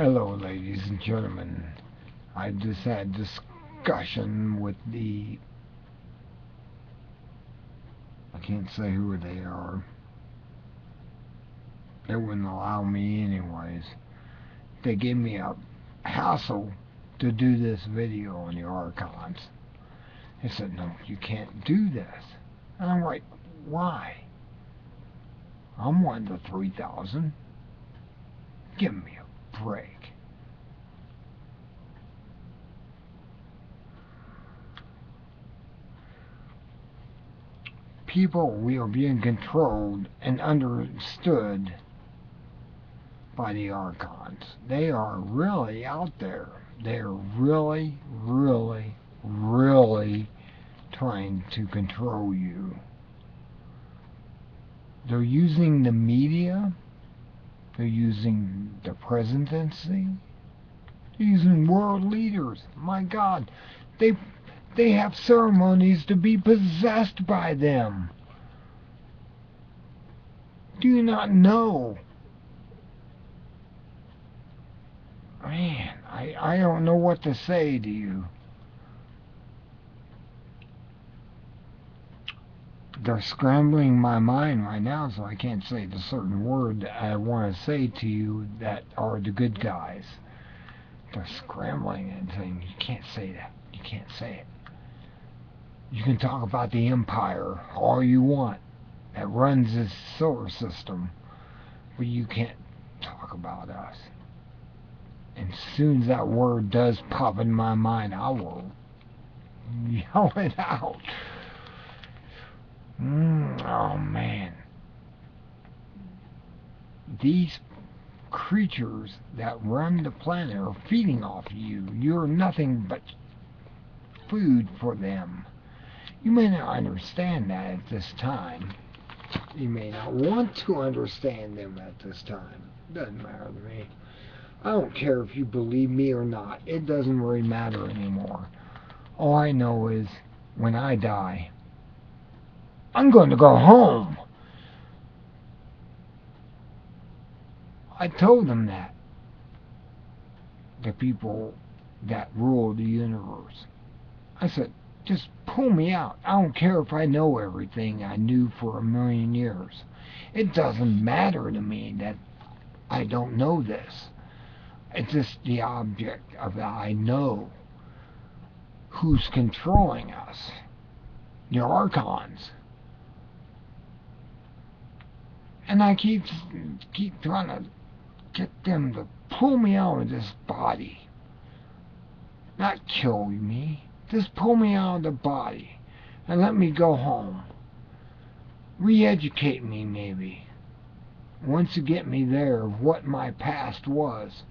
Hello, ladies and gentlemen. I just had discussion with I can't say who they are. They wouldn't allow me anyways. They gave me a hassle to do this video on the Archons. They said, no, you can't do this. And I'm like, why? I'm one of the 3,000. Give me a break. People, we are being controlled and understood by the Archons. They are really out there. They're really, really, really trying to control you. They're using the media. They're using the presidency. They're using world leaders. My God, they have ceremonies to be possessed by them. Do you not know? Man, I don't know what to say to you. They're scrambling my mind right now, so I can't say the certain word that I want to say to you that are the good guys. They're scrambling and saying, you can't say that. You can't say it. You can talk about the Empire all you want that runs this solar system, but you can't talk about us. And as soon as that word does pop in my mind, I will yell it out. Oh man. These creatures that run the planet are feeding off you. You're nothing but food for them. You may not understand that at this time. You may not want to understand them at this time. Doesn't matter to me. I don't care if you believe me or not. It doesn't really matter anymore. All I know is when I die, I'm going to go home. I told them that. The people that rule the universe. I said, just pull me out. I don't care if I know everything I knew for 1,000,000 years. It doesn't matter to me that I don't know this. It's just the object of that I know who's controlling us. The Archons. And I keep trying to get them to pull me out of this body. Not kill me. Just pull me out of the body and let me go home. Re-educate me, maybe. Once you get me there of what my past was.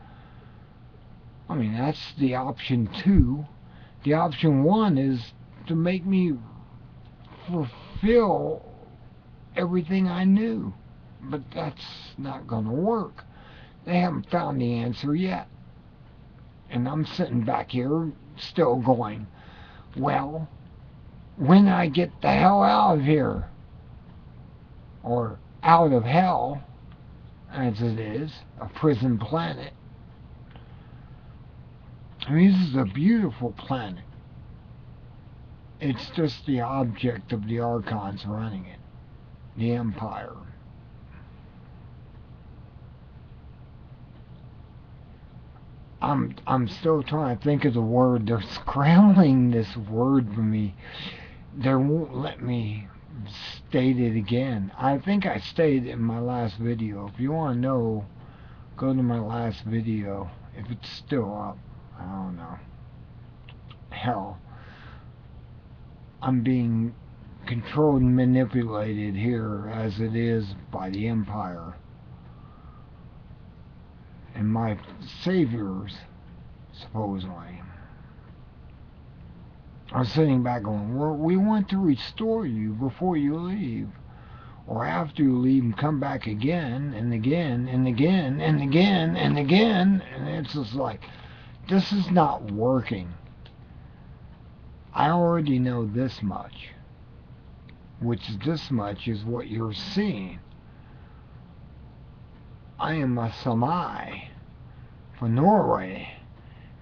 I mean, that's the option 2. The option 1 is to make me fulfill everything I knew. But that's not going to work. They haven't found the answer yet. And I'm sitting back here still going, well, when I get the hell out of here, or out of hell, as it is, a prison planet. I mean, this is a beautiful planet. It's just the object of the Archons running it. The Empire. I'm still trying to think of the word. They're scrambling this word for me. They won't let me state it again. I think I stated it in my last video. If you want to know, go to my last video. If it's still up, I don't know. Hell, I'm being controlled and manipulated here as it is by the Empire. And my saviors, supposedly, are sitting back going, well, we want to restore you before you leave. Or after you leave and come back again and again and again and again and again. And it's just like, this is not working. I already know this much. Which this much is what you're seeing. I am a Samai for Norway,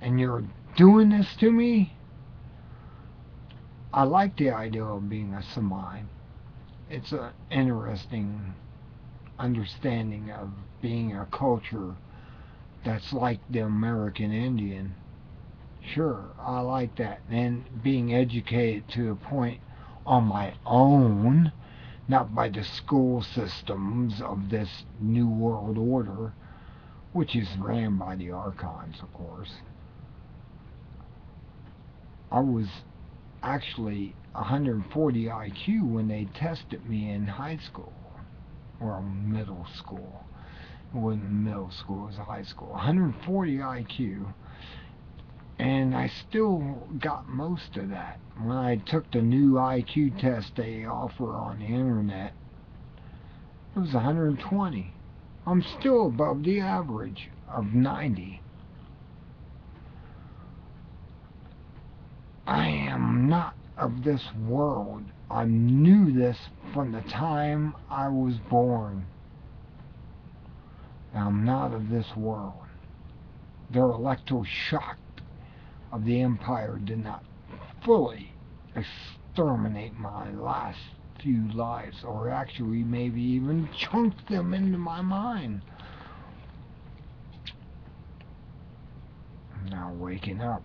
and you're doing this to me? I like the idea of being a Samine. It's an interesting understanding of being a culture that's like the American Indian. Sure, I like that. And being educated to a point on my own, not by the school systems of this New World Order, which is ran by the Archons, of course. I was actually 140 IQ when they tested me in high school, or middle school. It wasn't middle school, it was high school. 140 IQ, and I still got most of that. When I took the new IQ test they offer on the internet, it was 120. I'm still above the average of 90. I am not of this world. I knew this from the time I was born. I'm not of this world. Their electroshock of the Empire did not fully exterminate my last few lives, or actually maybe even chunk them into my mind. I'm now waking up.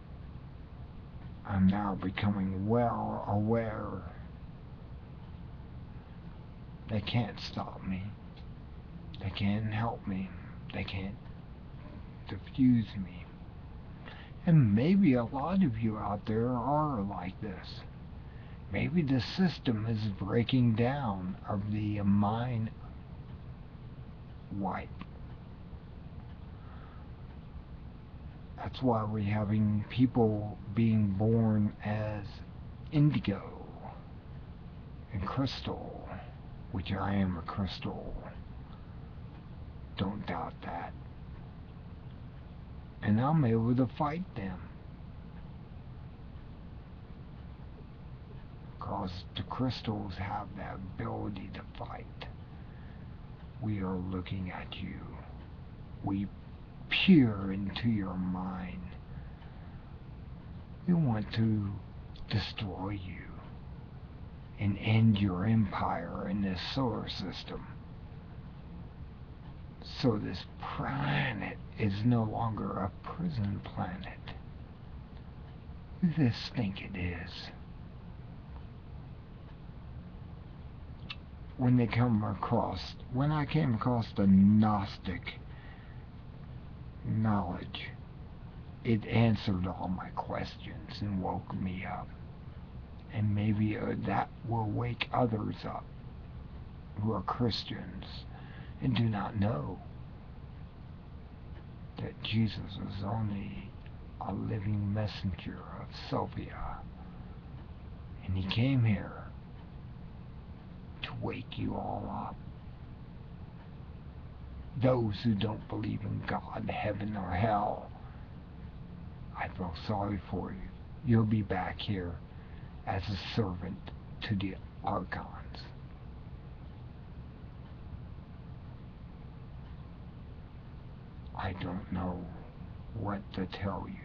I'm now becoming well aware. They can't stop me. They can't help me. They can't diffuse me. And maybe a lot of you out there are like this. Maybe the system is breaking down of the mind wipe. That's why we're having people being born as indigo and crystal, which I am a crystal. Don't doubt that. And I'm able to fight them. Because the crystals have that ability to fight. We are looking at you. We peer into your mind. We want to destroy you and end your empire in this solar system. So this planet is no longer a prison planet. Who does this think it is? When I came across the Gnostic knowledge, it answered all my questions and woke me up. And maybe that will wake others up who are Christians and do not know that Jesus was only a living messenger of Sophia, and he came here to wake you all up. Those who don't believe in God, heaven, or hell, I feel sorry for you. You'll be back here as a servant to the Archons. I don't know what to tell you.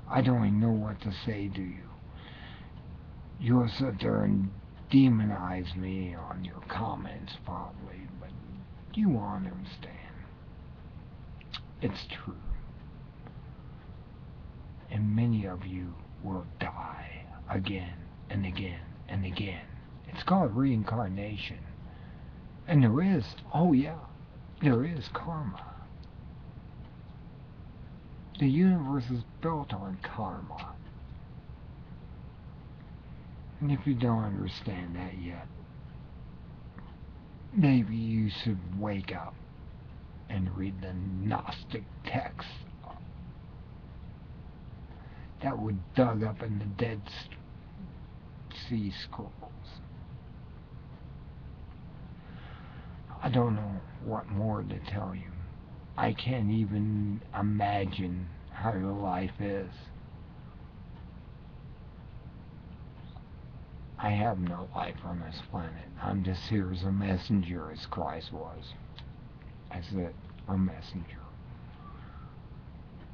I don't even know what to say to you. You'll sit there and demonize me on your comments probably, but you won't understand. It's true. And many of you will die again and again and again. It's called reincarnation. And there is, oh yeah, there is karma. The universe is built on karma. And if you don't understand that yet, maybe you should wake up and read the Gnostic texts that were dug up in the Dead Sea Scrolls. I don't know what more to tell you. I can't even imagine how your life is. I have no life on this planet. I'm just here as a messenger, as Christ was. That's it, a messenger.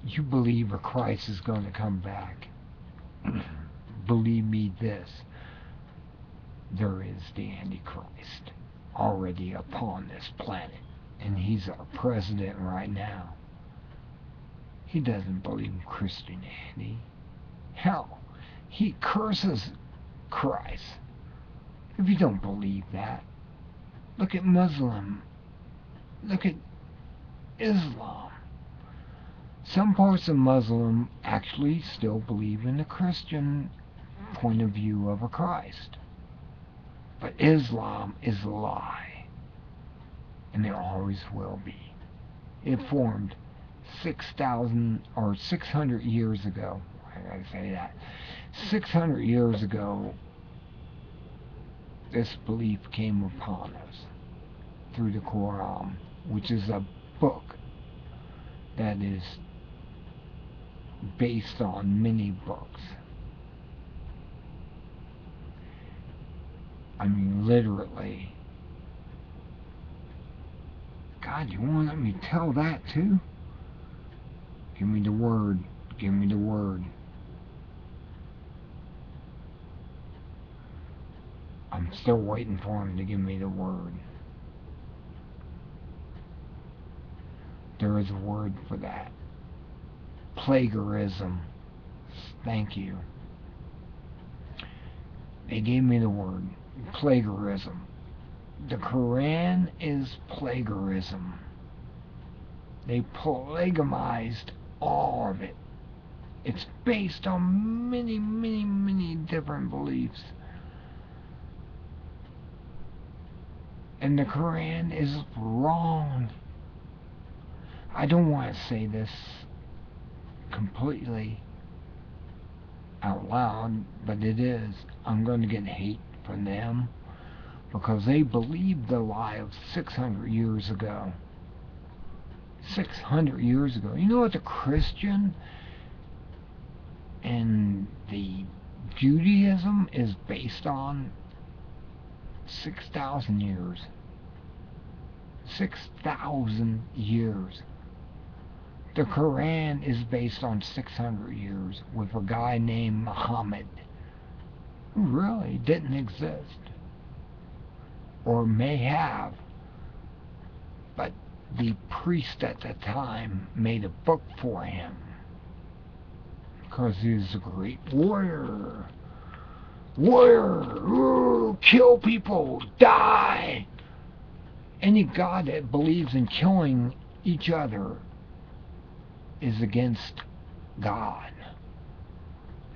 you believe a Christ is going to come back. Believe me this, there is the Antichrist already upon this planet, and he's our president right now. He doesn't believe in Christianity. Hell, he curses Christ. If you don't believe that, look at Muslim. Look at Islam. Some parts of Muslim actually still believe in the Christian point of view of a Christ. But Islam is a lie. And there always will be. It formed 6,000 or 600 years ago. I gotta say that. 600 years ago, this belief came upon us through the Quran, which is a book that is based on many books. I mean, literally. God, you want to let me tell that too? Give me the word. Give me the word. I'm still waiting for him to give me the word. There is a word for that. Plagiarism. Thank you. They gave me the word. Plagiarism. The Quran is plagiarism. They plagiarized all of it. It's based on many, many, many different beliefs. And the Quran is wrong. I don't want to say this completely out loud, but it is. I'm going to get hate from them because they believed the lie of 600 years ago. 600 years ago. You know what the Christian and the Judaism is based on? 6,000 years. 6,000 years. The Quran is based on 600 years with a guy named Muhammad who really didn't exist. Or may have. But the priest at the time made a book for him. Because he was a great warrior. Warrior! Ooh, kill people! Die! Any god that believes in killing each other is against God.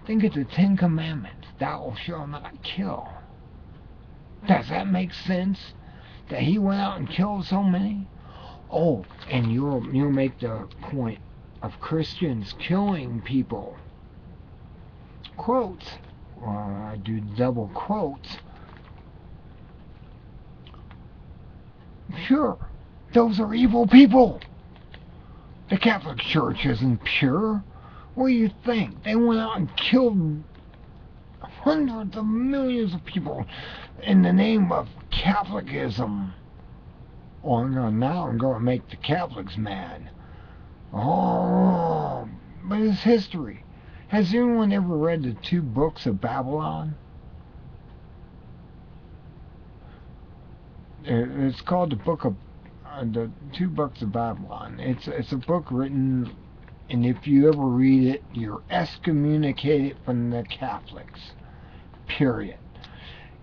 Think of the 10 Commandments. Thou shalt not kill. Does that make sense? That he went out and killed so many? Oh, and you'll make the point of Christians killing people. Quotes. Well, I do double quotes. Sure, those are evil people. The Catholic Church isn't pure. What do you think? They went out and killed hundreds of millions of people in the name of Catholicism. Oh, now I'm going to make the Catholics mad. Oh, but it's history. Has anyone ever read the 2 books of Babylon? It's called the 2 books of Babylon. It's a book written, and if you ever read it, you're excommunicated from the Catholics. Period.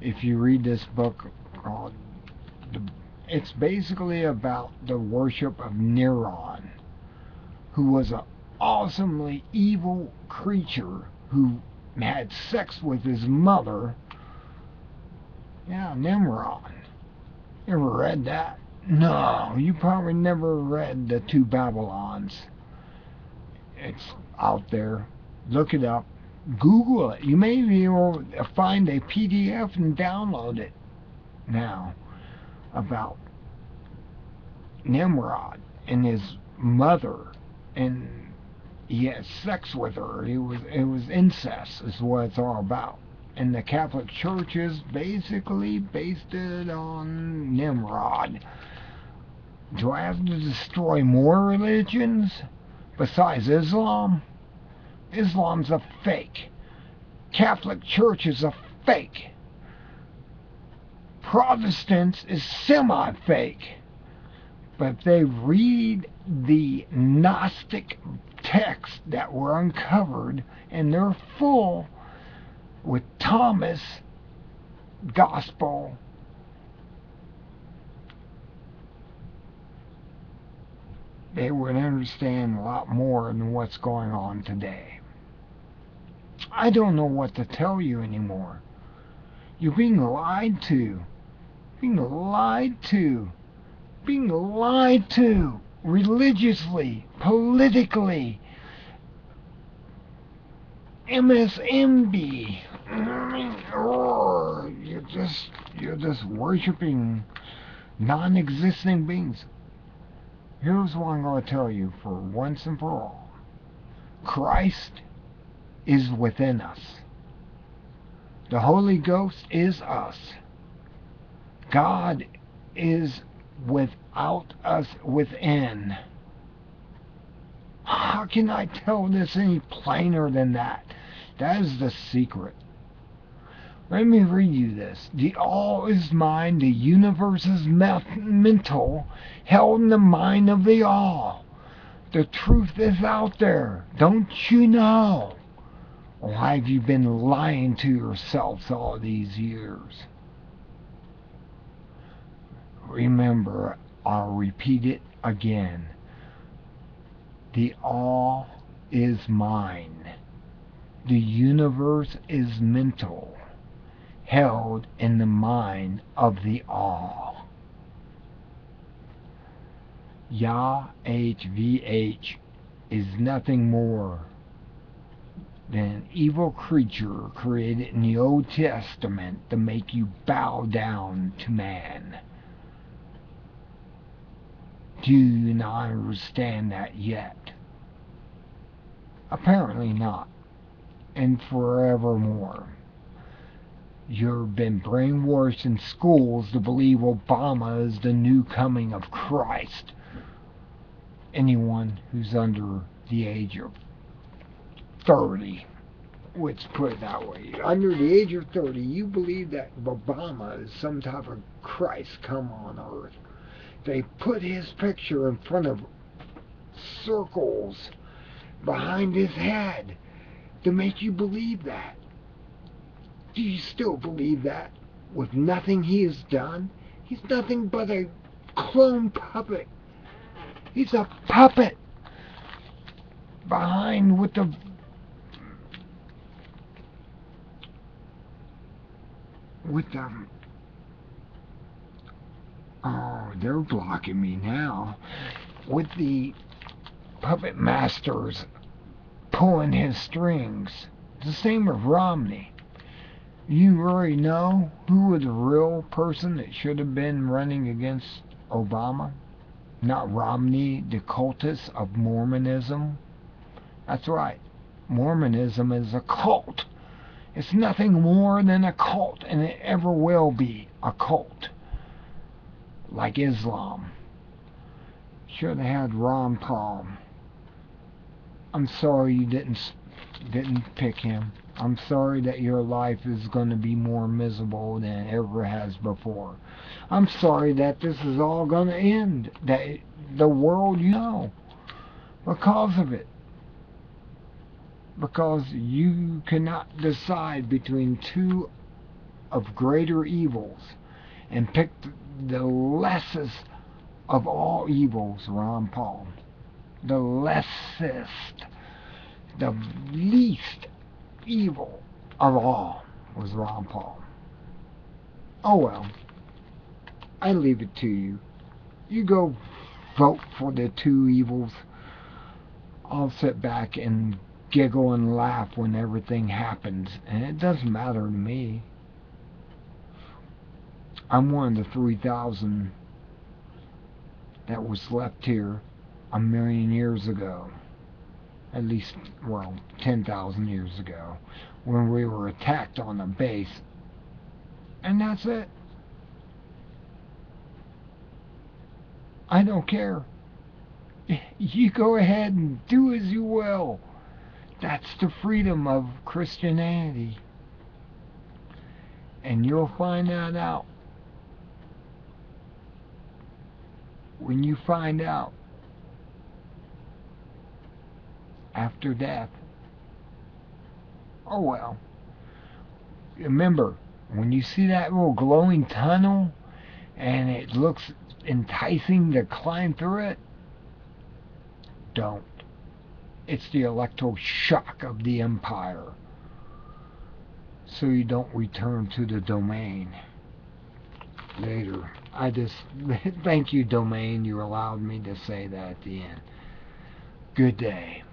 If you read this book called, it's basically about the worship of Neron, who was an awesomely evil creature who had sex with his mother. Yeah, Nimrod. You ever read that? No, you probably never read the 2 Babylons. It's out there. Look it up. Google it. You may be able to find a PDF and download it now about Nimrod and his mother, and he had sex with her. It was incest is what it's all about. And the Catholic Church is basically based it on Nimrod. Do I have to destroy more religions Besides Islam, Islam's a fake. Catholic Church is a fake. Protestants is semi-fake. But if they read the Gnostic texts that were uncovered, and they're full with Thomas' gospel, they would understand a lot more than what's going on today. I don't know what to tell you anymore. You're being lied to. Being lied to. Being lied to. Religiously. Politically. MSMB. You're just worshiping non-existing beings. Here's what I'm going to tell you for once and for all. Christ is within us. The Holy Ghost is us. God is without us within. How can I tell this any plainer than that? That is the secret. Let me read you this. The all is mind, the universe is mental, held in the mind of the all. The truth is out there. Don't you know? Why have you been lying to yourselves all these years? Remember, I'll repeat it again. The all is mind. The universe is mental, held in the mind of the all. Yah HVH is nothing more than an evil creature created in the Old Testament to make you bow down to man. Do you not understand that yet? Apparently not. And forevermore. You've been brainwashed in schools to believe Obama is the new coming of Christ. Anyone who's under the age of 30, let's put it that way. Under the age of 30, you believe that Obama is some type of Christ come on earth. They put his picture in front of circles behind his head to make you believe that. Do you still believe that with nothing he has done? He's nothing but a clone puppet. He's a puppet behind with the oh, they're blocking me now. With the puppet masters pulling his strings. It's the same with Romney. You already know who was the real person that should have been running against Obama? Not Romney, the cultist of Mormonism. That's right. Mormonism is a cult. It's nothing more than a cult, and it ever will be a cult. Like Islam. Should have had Ron Paul. I'm sorry you didn't pick him. I'm sorry that your life is going to be more miserable than it ever has before. I'm sorry that this is all going to end. That the world you know. Because of it. Because you cannot decide between two of greater evils and pick the lessest of all evils, Ron Paul. The lessest, the least evil of all was Ron Paul. Oh well, I leave it to you. You go vote for the two evils. I'll sit back and giggle and laugh when everything happens, and it doesn't matter to me. I'm one of the 3,000 that was left here 1,000,000 years ago. At least, well, 10,000 years ago, when we were attacked on a base. And that's it. I don't care. You go ahead and do as you will. That's the freedom of Christianity. And you'll find that out. When you find out after death, oh well. Remember, when you see that little glowing tunnel and it looks enticing to climb through it, don't. It's the electro shock of the Empire. So you don't return to the domain. Later. I just thank you, domain. You allowed me to say that at the end. Good day.